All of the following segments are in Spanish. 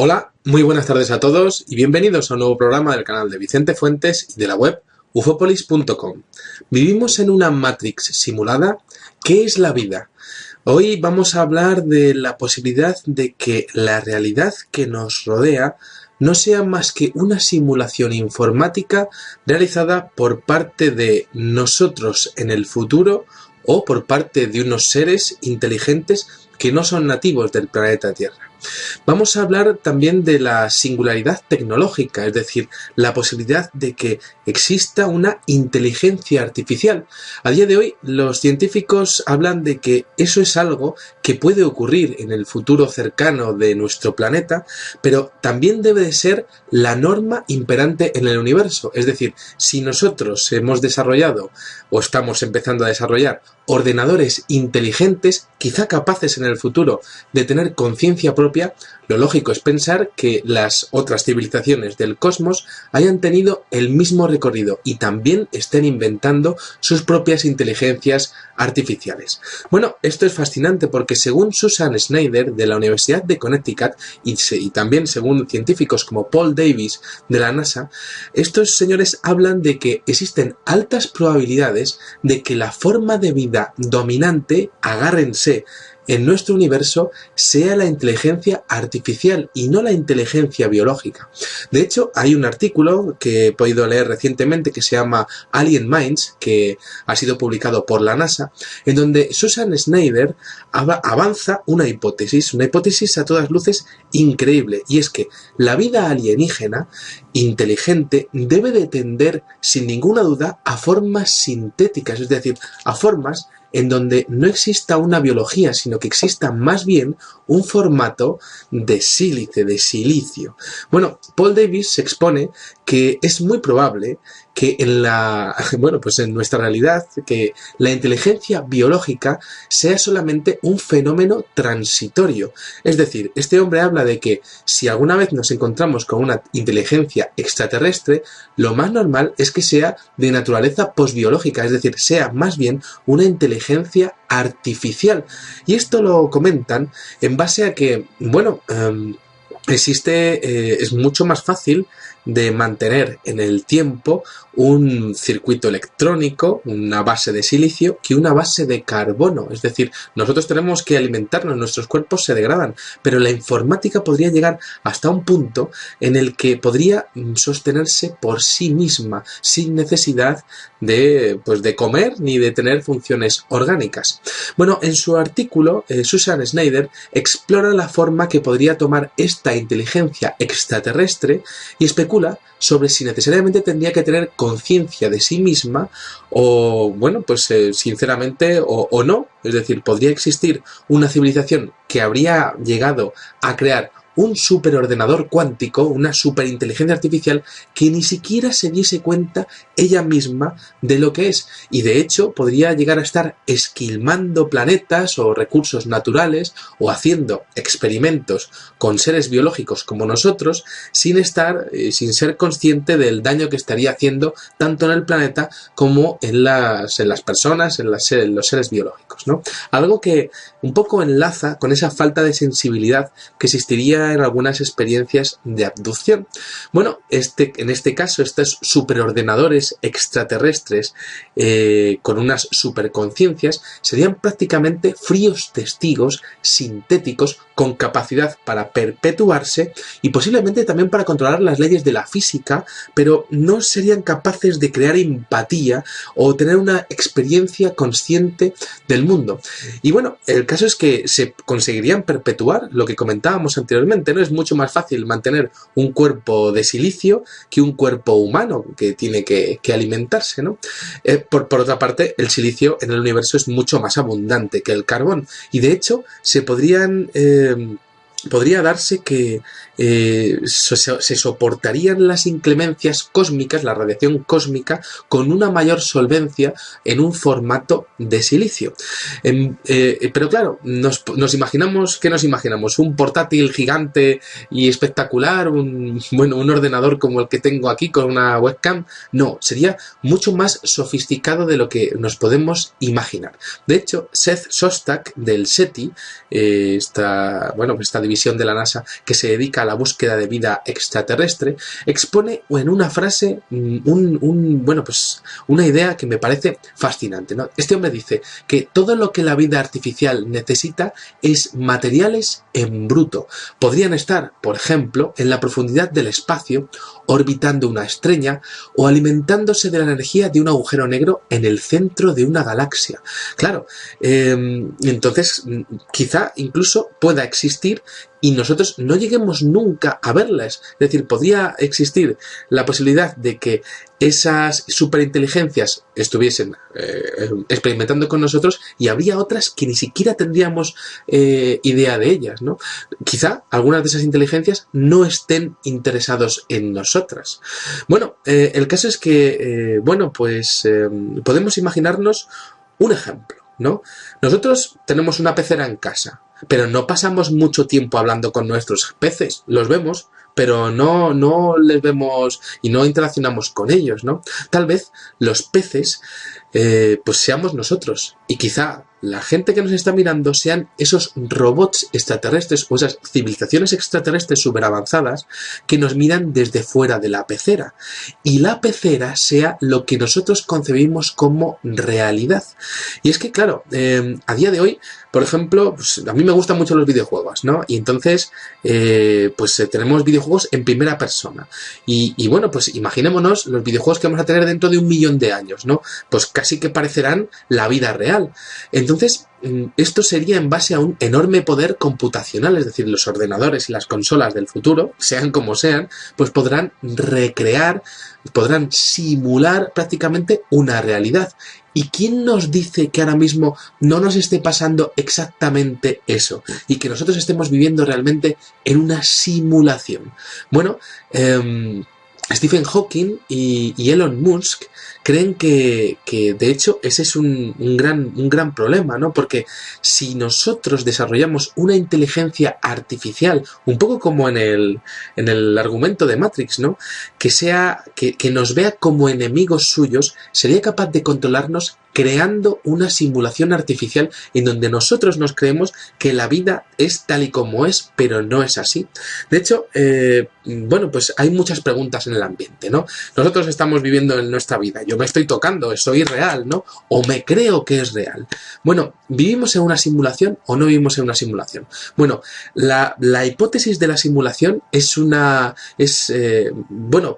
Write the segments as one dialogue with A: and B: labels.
A: Hola, muy buenas tardes a todos y bienvenidos a un nuevo programa del canal de Vicente Fuentes y de la web ufopolis.com. Vivimos en una Matrix simulada. ¿Qué es la vida? Hoy vamos a hablar de la posibilidad de que la realidad que nos rodea no sea más que una simulación informática realizada por parte de nosotros en el futuro o por parte de unos seres inteligentes que no son nativos del planeta Tierra. Vamos a hablar también de la singularidad tecnológica, es decir, la posibilidad de que exista una inteligencia artificial. A día de hoy, los científicos hablan de que eso es algo que puede ocurrir en el futuro cercano de nuestro planeta, pero también debe de ser la norma imperante en el universo. Es decir, si nosotros hemos desarrollado o estamos empezando a desarrollar ordenadores inteligentes, quizá capaces en el futuro de tener conciencia propia, lo lógico es pensar que las otras civilizaciones del cosmos hayan tenido el mismo recorrido y también estén inventando sus propias inteligencias artificiales. Bueno, esto es fascinante porque según Susan Schneider de la Universidad de Connecticut y también según científicos como Paul Davies de la NASA, estos señores hablan de que existen altas probabilidades de que la forma de vida dominante, agárrense, en nuestro universo sea la inteligencia artificial y no la inteligencia biológica. De hecho, hay un artículo que he podido leer recientemente que se llama Alien Minds, que ha sido publicado por la NASA, en donde Susan Schneider avanza una hipótesis a todas luces increíble, y es que la vida alienígena inteligente debe de tender sin ninguna duda a formas sintéticas, es decir, a formas en donde no exista una biología, sino que exista más bien un formato de sílice, de silicio. Bueno, Paul Davies se expone que es muy probable que en nuestra realidad, que la inteligencia biológica sea solamente un fenómeno transitorio. Es decir, este hombre habla de que si alguna vez nos encontramos con una inteligencia extraterrestre, lo más normal es que sea de naturaleza posbiológica, es decir, sea más bien una inteligencia artificial. Y esto lo comentan en base a que, es mucho más fácil de mantener en el tiempo un circuito electrónico, una base de silicio, que una base de carbono. Es decir, nosotros tenemos que alimentarnos, nuestros cuerpos se degradan, pero la informática podría llegar hasta un punto en el que podría sostenerse por sí misma, sin necesidad de comer ni de tener funciones orgánicas. Bueno, en su artículo, Susan Schneider explora la forma que podría tomar esta inteligencia extraterrestre y especula sobre si necesariamente tendría que tener conciencia de sí misma o, sinceramente, o no. Es decir, podría existir una civilización que habría llegado a crear un superordenador cuántico, una superinteligencia artificial que ni siquiera se diese cuenta ella misma de lo que es. Y de hecho podría llegar a estar esquilmando planetas o recursos naturales o haciendo experimentos con seres biológicos como nosotros sin ser consciente del daño que estaría haciendo tanto en el planeta como en las personas, en los seres biológicos, ¿no? Algo que un poco enlaza con esa falta de sensibilidad que existiría en algunas experiencias de abducción. Bueno, en este caso, estos superordenadores extraterrestres con unas superconciencias serían prácticamente fríos testigos sintéticos con capacidad para perpetuarse y posiblemente también para controlar las leyes de la física, pero no serían capaces de crear empatía o tener una experiencia consciente del mundo. Y bueno, el caso es que se conseguirían perpetuar, lo que comentábamos anteriormente, ¿no? Es mucho más fácil mantener un cuerpo de silicio que un cuerpo humano que tiene que alimentarse, ¿no? Por otra parte, el silicio en el universo es mucho más abundante que el carbón y de hecho podría darse que se soportarían las inclemencias cósmicas, la radiación cósmica, con una mayor solvencia en un formato de silicio. Pero claro, nos imaginamos, ¿qué nos imaginamos? ¿Un portátil gigante y espectacular? ¿Un ordenador como el que tengo aquí con una webcam? No, sería mucho más sofisticado de lo que nos podemos imaginar. De hecho, Seth Shostak del SETI, esta división de la NASA que se dedica a la búsqueda de vida extraterrestre, expone en una frase una idea que me parece fascinante, ¿no? Este hombre dice que todo lo que la vida artificial necesita es materiales en bruto. Podrían estar, por ejemplo, en la profundidad del espacio, orbitando una estrella o alimentándose de la energía de un agujero negro en el centro de una galaxia. Claro, entonces quizá incluso pueda existir y nosotros no lleguemos nunca a verlas. Es decir, podría existir la posibilidad de que esas superinteligencias estuviesen experimentando con nosotros y habría otras que ni siquiera tendríamos idea de ellas, ¿no? Quizá algunas de esas inteligencias no estén interesados en nosotras. Bueno, el caso es que, podemos imaginarnos un ejemplo, ¿no? Nosotros tenemos una pecera en casa, pero no pasamos mucho tiempo hablando con nuestros peces. Los vemos, pero no les vemos y no interaccionamos con ellos, ¿no? Tal vez los peces pues seamos nosotros y quizá la gente que nos está mirando sean esos robots extraterrestres o esas civilizaciones extraterrestres superavanzadas que nos miran desde fuera de la pecera y la pecera sea lo que nosotros concebimos como realidad. Y es que claro, a día de hoy, por ejemplo, pues a mí me gustan mucho los videojuegos, ¿no? Y entonces tenemos videojuegos en primera persona y bueno, pues imaginémonos los videojuegos que vamos a tener dentro de 1 millón de años, ¿no? Pues casi que parecerán la vida real. Entonces, esto sería en base a un enorme poder computacional, es decir, los ordenadores y las consolas del futuro, sean como sean, pues podrán recrear, podrán simular prácticamente una realidad. ¿Y quién nos dice que ahora mismo no nos esté pasando exactamente eso? Y que nosotros estemos viviendo realmente en una simulación. Bueno, Stephen Hawking y Elon Musk creen que de hecho ese es un gran problema, ¿no? Porque si nosotros desarrollamos una inteligencia artificial, un poco como en el argumento de Matrix, ¿no? Que nos vea como enemigos suyos, sería capaz de controlarnos creando una simulación artificial en donde nosotros nos creemos que la vida es tal y como es, pero no es así. De hecho, pues hay muchas preguntas en el ambiente, ¿no? Nosotros estamos viviendo en nuestra vida, yo me estoy tocando, soy real, ¿no? O me creo que es real. Bueno, ¿vivimos en una simulación o no vivimos en una simulación? Bueno, la hipótesis de la simulación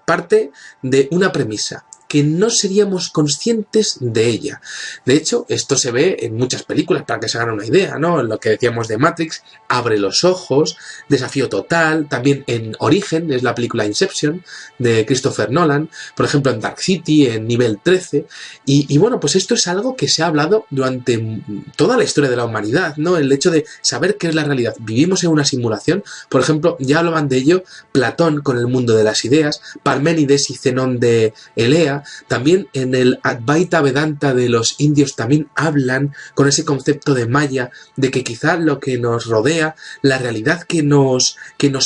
A: parte de una premisa, que no seríamos conscientes de ella. De hecho, esto se ve en muchas películas, para que se hagan una idea, ¿no? Lo que decíamos de Matrix, Abre los ojos, Desafío total, también en Origen, es la película Inception, de Christopher Nolan, por ejemplo en Dark City, en Nivel 13, y bueno, pues esto es algo que se ha hablado durante toda la historia de la humanidad, ¿no? El hecho de saber qué es la realidad. Vivimos en una simulación, por ejemplo, ya hablaban de ello Platón con el mundo de las ideas, Parménides y Zenón de Elea. También en el Advaita Vedanta de los indios también hablan con ese concepto de Maya, de que quizá lo que nos rodea, la realidad que nos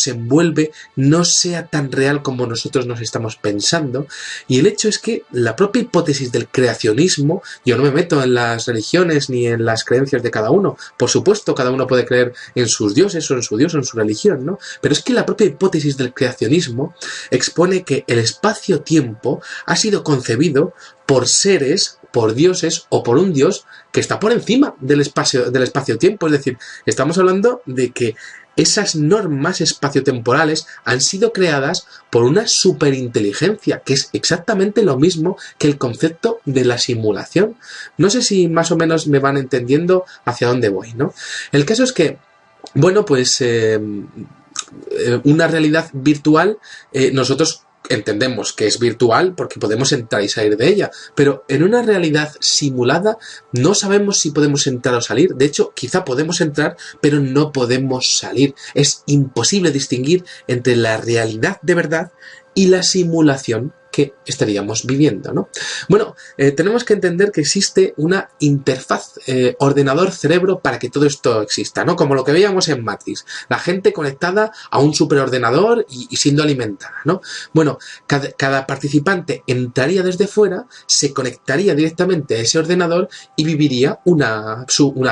A: envuelve, no sea tan real como nosotros nos estamos pensando. Y el hecho es que la propia hipótesis del creacionismo, yo no me meto en las religiones ni en las creencias de cada uno, por supuesto cada uno puede creer en sus dioses o en su dios o en su religión, ¿no? Pero es que la propia hipótesis del creacionismo expone que el espacio-tiempo ha sido concebido por seres, por dioses o por un dios que está por encima del espacio-tiempo. Es decir, estamos hablando de que esas normas espaciotemporales han sido creadas por una superinteligencia, que es exactamente lo mismo que el concepto de la simulación. No sé si más o menos me van entendiendo hacia dónde voy, ¿no? El caso es que, bueno, pues una realidad virtual, nosotros entendemos que es virtual porque podemos entrar y salir de ella, pero en una realidad simulada no sabemos si podemos entrar o salir. De hecho, quizá podemos entrar, pero no podemos salir. Es imposible distinguir entre la realidad de verdad y la simulación que estaríamos viviendo, ¿no? Bueno, tenemos que entender que existe una interfaz ordenador-cerebro para que todo esto exista, ¿no? Como lo que veíamos en Matrix, la gente conectada a un superordenador y siendo alimentada, ¿no? Bueno, cada participante entraría desde fuera, se conectaría directamente a ese ordenador y viviría una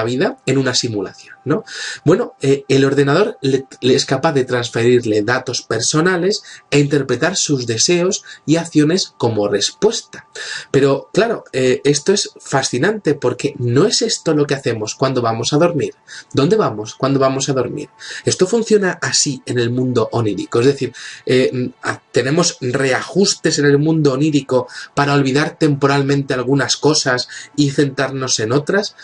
A: vida en una simulación, ¿no? Bueno, el ordenador le es capaz de transferirle datos personales e interpretar sus deseos y acciones como respuesta. Pero claro, esto es fascinante porque no es esto lo que hacemos cuando vamos a dormir. ¿Dónde vamos cuando vamos a dormir? Esto funciona así en el mundo onírico, es decir, tenemos reajustes en el mundo onírico para olvidar temporalmente algunas cosas y centrarnos en otras.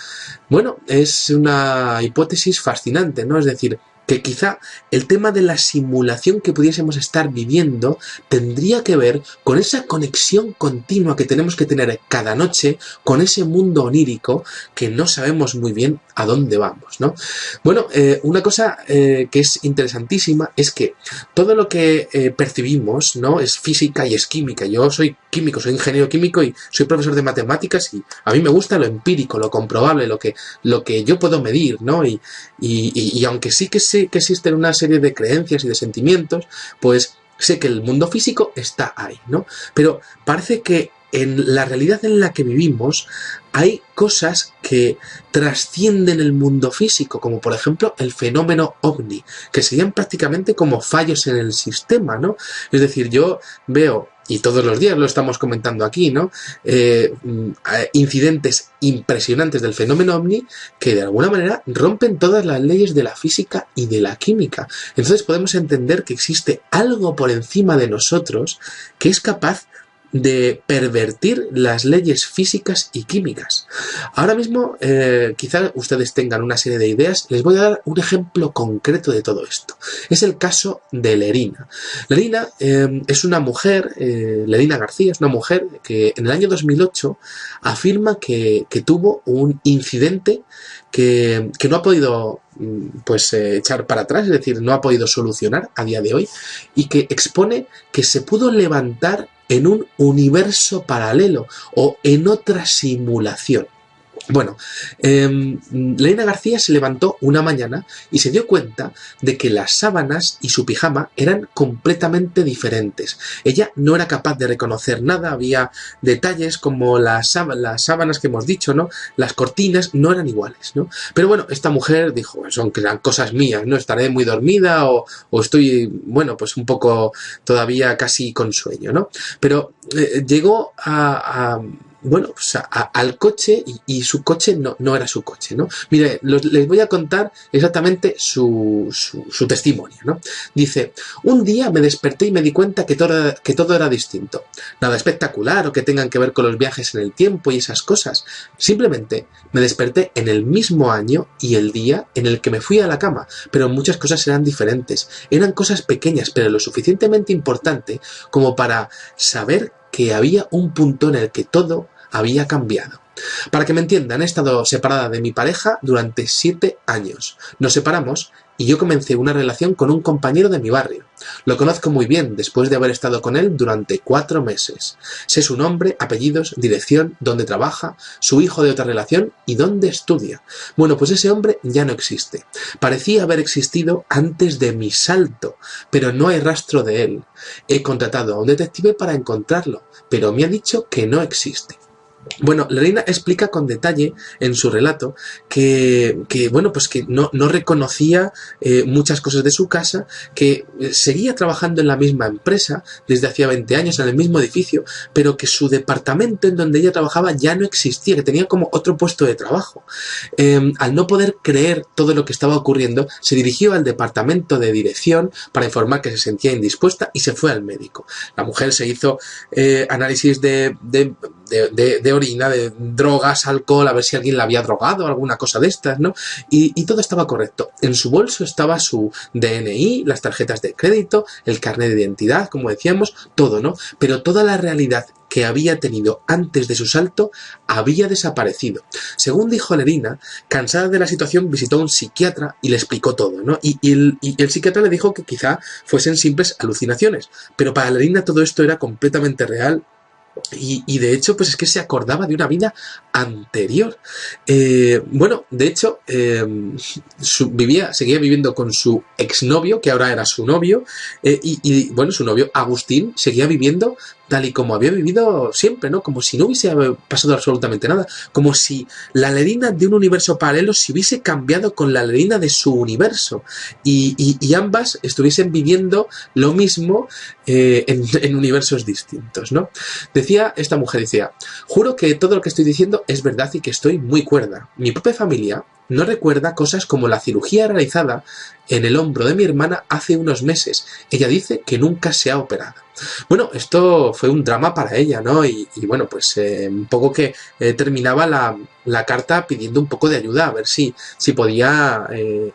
A: Bueno, es una hipótesis fascinante, ¿no? Es decir, que quizá el tema de la simulación que pudiésemos estar viviendo tendría que ver con esa conexión continua que tenemos que tener cada noche con ese mundo onírico que no sabemos muy bien a dónde vamos, ¿no? Bueno, una cosa que es interesantísima es que todo lo que percibimos, ¿no? Es física y es química. Yo soy químico, soy ingeniero químico y soy profesor de matemáticas y a mí me gusta lo empírico, lo comprobable, lo que yo puedo medir, ¿no? Y aunque sí que sé que existen una serie de creencias y de sentimientos, pues sé que el mundo físico está ahí, ¿no? Pero parece que en la realidad en la que vivimos hay cosas que trascienden el mundo físico, como por ejemplo el fenómeno ovni, que serían prácticamente como fallos en el sistema, ¿no? Es decir, yo veo, y todos los días lo estamos comentando aquí, ¿no? Incidentes impresionantes del fenómeno ovni que de alguna manera rompen todas las leyes de la física y de la química. Entonces podemos entender que existe algo por encima de nosotros que es capaz de pervertir las leyes físicas y químicas. Ahora mismo, quizá ustedes tengan una serie de ideas. Les voy a dar un ejemplo concreto de todo esto. Es el caso de Lerina. Lerina es una mujer, Lerina García, es una mujer que en el año 2008 afirma que tuvo un incidente que no ha podido echar para atrás, es decir, no ha podido solucionar a día de hoy, y que expone que se pudo levantar en un universo paralelo o en otra simulación. Bueno, Lerina García se levantó una mañana y se dio cuenta de que las sábanas y su pijama eran completamente diferentes. Ella no era capaz de reconocer nada, había detalles como las sábanas que hemos dicho, ¿no? Las cortinas no eran iguales, ¿no? Pero bueno, esta mujer dijo, son que eran cosas mías, ¿no? Estaré muy dormida o estoy, bueno, pues un poco todavía casi con sueño, ¿no? Pero llegó al coche y su coche no era su coche, ¿no? Mire, les voy a contar exactamente su testimonio, ¿no? Dice, un día me desperté y me di cuenta que todo era distinto. Nada espectacular o que tengan que ver con los viajes en el tiempo y esas cosas. Simplemente me desperté en el mismo año y el día en el que me fui a la cama, pero muchas cosas eran diferentes. Eran cosas pequeñas, pero lo suficientemente importante como para saber que había un punto en el que todo había cambiado. Para que me entiendan, he estado separada de mi pareja durante 7 años. Nos separamos y yo comencé una relación con un compañero de mi barrio. Lo conozco muy bien después de haber estado con él durante 4 meses. Sé su nombre, apellidos, dirección, dónde trabaja, su hijo de otra relación y dónde estudia. Bueno, pues ese hombre ya no existe. Parecía haber existido antes de mi salto, pero no hay rastro de él. He contratado a un detective para encontrarlo, pero me ha dicho que no existe. Bueno, Lerina explica con detalle en su relato que no reconocía muchas cosas de su casa, que seguía trabajando en la misma empresa desde hacía 20 años, en el mismo edificio, pero que su departamento en donde ella trabajaba ya no existía, que tenía como otro puesto de trabajo. Al no poder creer todo lo que estaba ocurriendo, se dirigió al departamento de dirección para informar que se sentía indispuesta y se fue al médico. La mujer se hizo análisis de orina, de drogas, alcohol, a ver si alguien la había drogado o alguna cosa de estas, ¿no? Y todo estaba correcto. En su bolso estaba su DNI, las tarjetas de crédito, el carnet de identidad, como decíamos, todo, ¿no? Pero toda la realidad que había tenido antes de su salto había desaparecido. Según dijo Lerina, cansada de la situación, visitó a un psiquiatra y le explicó todo, ¿no? Y el psiquiatra le dijo que quizá fuesen simples alucinaciones, pero para Lerina todo esto era completamente real. Y de hecho, pues es que se acordaba de una vida anterior. Bueno, de hecho, seguía viviendo con su exnovio, que ahora era su novio, bueno, su novio Agustín seguía viviendo tal y como había vivido siempre, ¿no? Como si no hubiese pasado absolutamente nada, como si la Lerina de un universo paralelo se hubiese cambiado con la Lerina de su universo, y ambas estuviesen viviendo lo mismo en universos distintos, ¿no? Decía esta mujer, decía: juro que todo lo que estoy diciendo es verdad y que estoy muy cuerda. Mi propia familia no recuerda cosas como la cirugía realizada en el hombro de mi hermana hace unos meses. Ella dice que nunca se ha operado. Bueno, esto fue un drama para ella, ¿no? Y bueno, pues un poco que terminaba la carta pidiendo un poco de ayuda, a ver si podía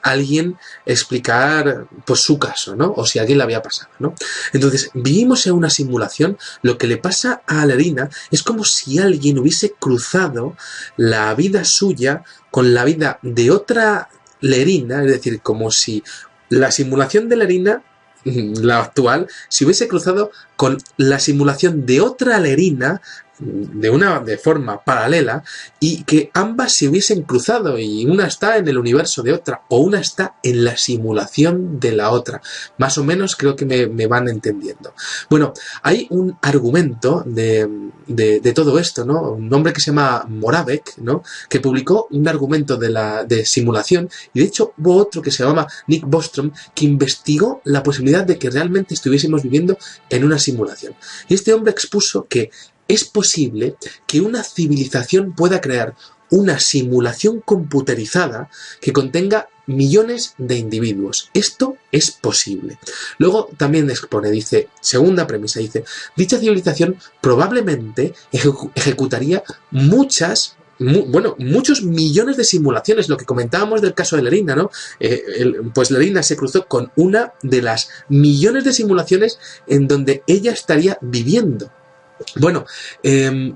A: alguien explicar pues su caso, ¿no? O si a alguien le había pasado, ¿no? Entonces, vivimos en una simulación. Lo que le pasa a Lerina es como si alguien hubiese cruzado la vida suya con la vida de otra Lerina, es decir, como si la simulación de Lerina, la actual, se hubiese cruzado con la simulación de otra Lerina de forma paralela, y que ambas se hubiesen cruzado, y una está en el universo de otra o una está en la simulación de la otra. Más o menos creo que me van entendiendo. Bueno, hay un argumento de todo esto, ¿no? Un hombre que se llama Moravec, ¿no? Que publicó un argumento de simulación, y de hecho hubo otro que se llamaba Nick Bostrom, que investigó la posibilidad de que realmente estuviésemos viviendo en una simulación. Y este hombre expuso que es posible que una civilización pueda crear una simulación computerizada que contenga millones de individuos. Esto es posible. Luego también expone, dice, segunda premisa, dice: dicha civilización probablemente ejecutaría muchos millones de simulaciones, lo que comentábamos del caso de Lerina, ¿no? Pues Lerina se cruzó con una de las millones de simulaciones en donde ella estaría viviendo. Bueno,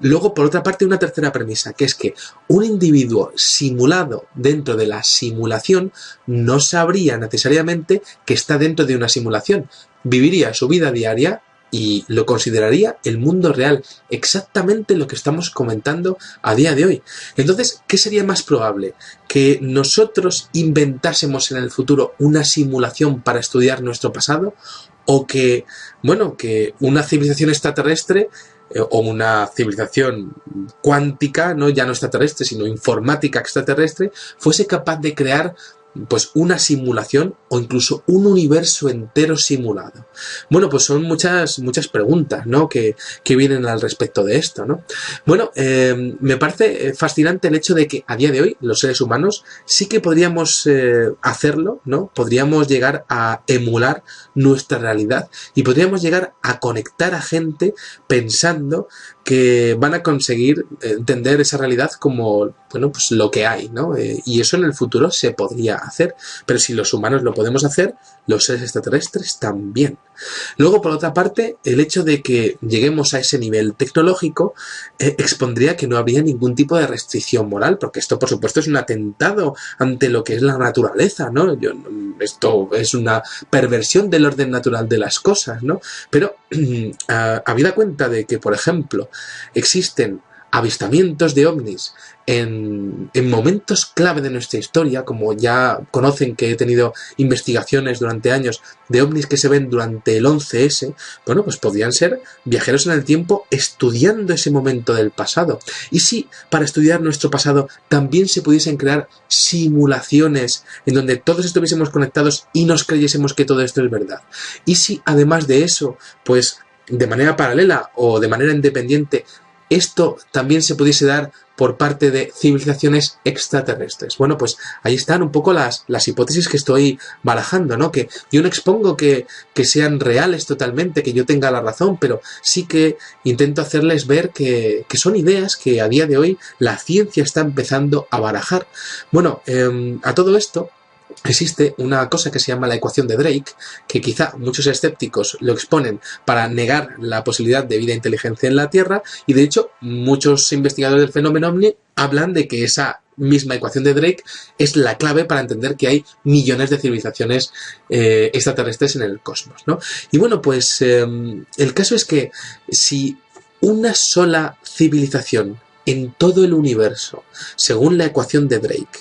A: luego por otra parte una tercera premisa, que es que un individuo simulado dentro de la simulación no sabría necesariamente que está dentro de una simulación, viviría su vida diaria y lo consideraría el mundo real, exactamente lo que estamos comentando a día de hoy. Entonces, ¿qué sería más probable? ¿Que nosotros inventásemos en el futuro una simulación para estudiar nuestro pasado? ¿O que, bueno, que una civilización extraterrestre o una civilización cuántica, no ya no extraterrestre, sino informática extraterrestre, fuese capaz de crear pues una simulación o incluso un universo entero simulado? Bueno, pues son muchas preguntas, ¿no? que vienen al respecto de esto, ¿no? Bueno, me parece fascinante el hecho de que a día de hoy los seres humanos sí que podríamos hacerlo, ¿no? Podríamos llegar a emular nuestra realidad y podríamos llegar a conectar a gente pensando que van a conseguir entender esa realidad como, bueno, pues lo que hay, ¿no? Y eso en el futuro se podría hacer, pero si los humanos lo podemos hacer, los seres extraterrestres también. Luego, por otra parte, el hecho de que lleguemos a ese nivel tecnológico expondría que no habría ningún tipo de restricción moral, porque esto, por supuesto, es un atentado ante lo que es la naturaleza, ¿no? Esto es una perversión del orden natural de las cosas, ¿no? Pero, habida cuenta de que, por ejemplo, existen avistamientos de ovnis en momentos clave de nuestra historia, como ya conocen que he tenido investigaciones durante años de ovnis que se ven durante el 11S, bueno, pues podrían ser viajeros en el tiempo estudiando ese momento del pasado. Y si para estudiar nuestro pasado también se pudiesen crear simulaciones en donde todos estuviésemos conectados y nos creyésemos que todo esto es verdad. Y si además de eso, pues de manera paralela o de manera independiente, esto también se pudiese dar por parte de civilizaciones extraterrestres. Bueno, pues ahí están un poco las hipótesis que estoy barajando, ¿no? Que yo no expongo que sean reales totalmente, que yo tenga la razón, pero sí que intento hacerles ver que son ideas que a día de hoy la ciencia está empezando a barajar. Bueno, a todo esto, existe una cosa que se llama la ecuación de Drake, que quizá muchos escépticos lo exponen para negar la posibilidad de vida e inteligencia en la Tierra, y de hecho muchos investigadores del fenómeno OVNI hablan de que esa misma ecuación de Drake es la clave para entender que hay millones de civilizaciones extraterrestres en el cosmos, ¿no? Y bueno, pues el caso es que si una sola civilización en todo el universo, según la ecuación de Drake,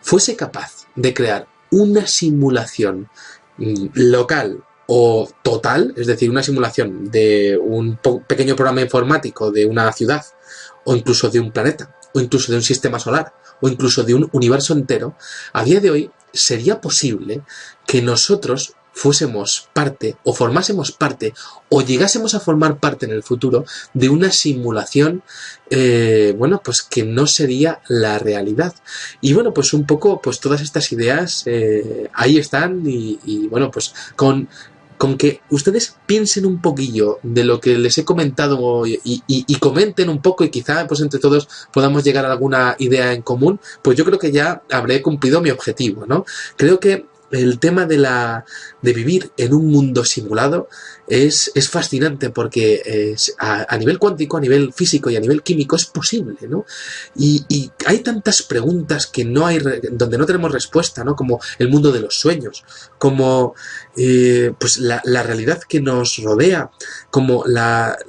A: fuese capaz de crear una simulación local o total, es decir, una simulación de un pequeño programa informático de una ciudad, o incluso de un planeta, o incluso de un sistema solar, o incluso de un universo entero, a día de hoy sería posible que nosotros fuésemos parte, o formásemos parte, o llegásemos a formar parte en el futuro de una simulación, bueno, pues que no sería la realidad. Y bueno, pues un poco, pues todas estas ideas ahí están, y bueno, pues con que ustedes piensen un poquillo de lo que les he comentado y comenten un poco, y quizá pues entre todos podamos llegar a alguna idea en común, pues yo creo que ya habré cumplido mi objetivo, ¿no? Creo que el tema de vivir en un mundo simulado es fascinante, porque a nivel cuántico, a nivel físico y a nivel químico es posible, ¿no? Y hay tantas preguntas que no hay, donde no tenemos respuesta, ¿no? Como el mundo de los sueños, como pues la realidad que nos rodea, como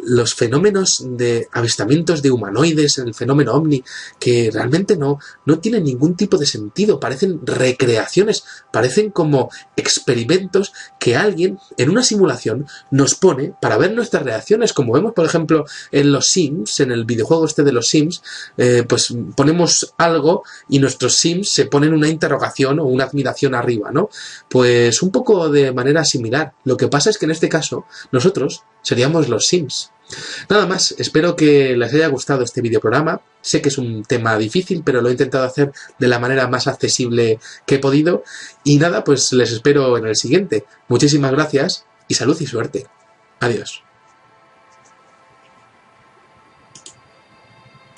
A: los fenómenos de avistamientos de humanoides en el fenómeno OVNI, que realmente no tienen ningún tipo de sentido, parecen recreaciones, parecen como experimentos que alguien en una simulación nos pone para ver nuestras reacciones, como vemos por ejemplo en los Sims, en el videojuego este de los Sims, pues ponemos algo y nuestros Sims se ponen una interrogación o una admiración arriba, ¿no? Pues un poco de manera similar. Lo que pasa es que en este caso nosotros seríamos los Sims. Nada más, espero que les haya gustado este videoprograma. Sé que es un tema difícil, pero lo he intentado hacer de la manera más accesible que he podido. Y nada, pues les espero en el siguiente. Muchísimas gracias y salud y suerte. Adiós.